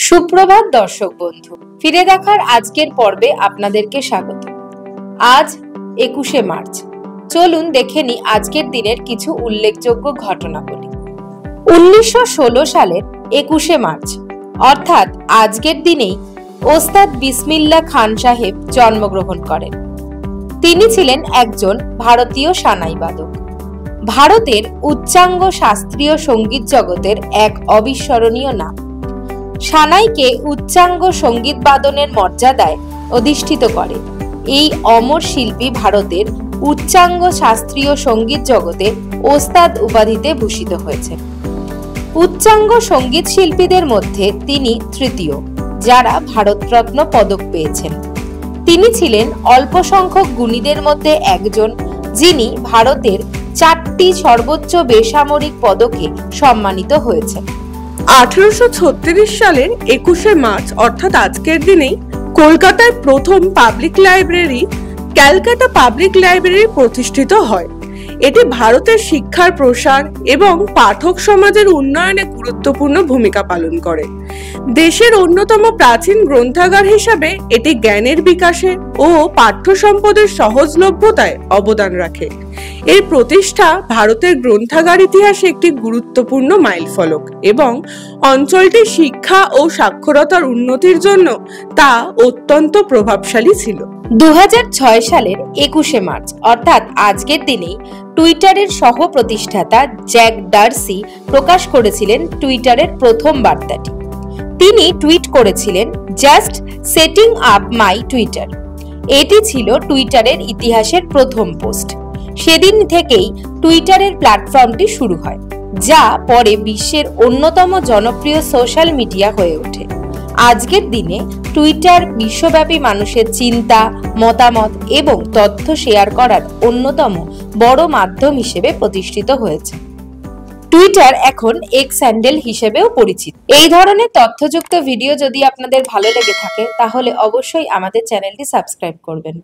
সুপ্রভাত দর্শক বন্ধু, ফিরে দেখার আজকের পর্বে আপনাদেরকে স্বাগত। আজ 21শে মার্চ। চলুন দেখে নিই আজকের দিনের কিছু উল্লেখযোগ্য ঘটনাবলী। 1916 সালের 21শে মার্চ অর্থাৎ আজকের দিনেই ওস্তাদ বিসমিল্লাহ খান সাহেব জন্মগ্রহণ করেন। তিনি ছিলেন একজন ভারতীয় সানাই বাদক। ভারতের উচ্চাঙ্গ শাস্ত্রীয় সঙ্গীত জগতের এক অবিস্মরণীয় নাম। সানাইকে উচ্চাঙ্গ সঙ্গীত বাদনের মর্যাদায় অধিষ্ঠিত করে এই অমর শিল্পী ভারতের উচ্চাঙ্গ শাস্ত্রীয় সঙ্গীত জগতে ওস্তাদ উপাধিতে ভূষিত হয়েছে। উচ্চাঙ্গ সঙ্গীত শিল্পীদের মধ্যে তিনি তৃতীয় যারা ভারতরত্ন পদক পেয়েছেন। তিনি ছিলেন অল্প সংখ্যক গুণীদের মধ্যে একজন যিনি ভারতের 4টি সর্বোচ্চ বেসামরিক পদকে সম্মানিত হয়েছেন। 1836 সালের 21শে মার্চ অর্থাৎ আজকের দিনেই কলকাতায় প্রথম public library Calcutta public library প্রতিষ্ঠিত হয়। এটি ভারতের শিক্ষার প্রসার এবং পাঠক সমাজের উন্নয়নে গুরুত্বপূর্ণ ভূমিকা পালন করে। দেশের অন্যতম প্রাচীন গ্রন্থাগার হিসাবে এটি জ্ঞানের বিকাশে ও পাঠ্য সম্পদের সহজলভ্যতায় অবদান রাখে। এর প্রতিষ্ঠা ভারতের গ্রন্থাগার ইতিহাসে একটি গুরুত্বপূর্ণ মাইলফলক এবং অঞ্চলটির শিক্ষা ও সাক্ষরতার উন্নতির জন্য তা অত্যন্ত প্রভাবশালী ছিল। 2006 সালের 21শে মার্চ অর্থাৎ আজকের দিনেই টুইটারের সহ প্রতিষ্ঠাতা জ্যাক ডার্সি প্রকাশ করেছিলেন টুইটারের প্রথম বার্তাটি। তিনি টুইট করেছিলেন, just setting up my Twitter. এটি ছিল টুইটারের ইতিহাসের প্রথম পোস্ট। সেদিন থেকেই টুইটারের প্ল্যাটফর্মটি শুরু হয়, যা পরে বিশ্বের অন্যতম জনপ্রিয় সোশ্যাল মিডিয়া হয়ে ওঠে। আজকের দিনে টুইটার বিশ্বব্যাপী মানুষের চিন্তা, মতামত এবং তথ্য শেয়ার করার অন্যতম বড় মাধ্যম হিসেবে প্রতিষ্ঠিত হয়েছে। টুইটার এখন এক্স হ্যান্ডেল হিসেবেও পরিচিত। এই ধরনের তথ্যযুক্ত ভিডিও যদি আপনাদের ভালো লেগে থাকে তাহলে অবশ্যই আমাদের চ্যানেলটি সাবস্ক্রাইব করবেন।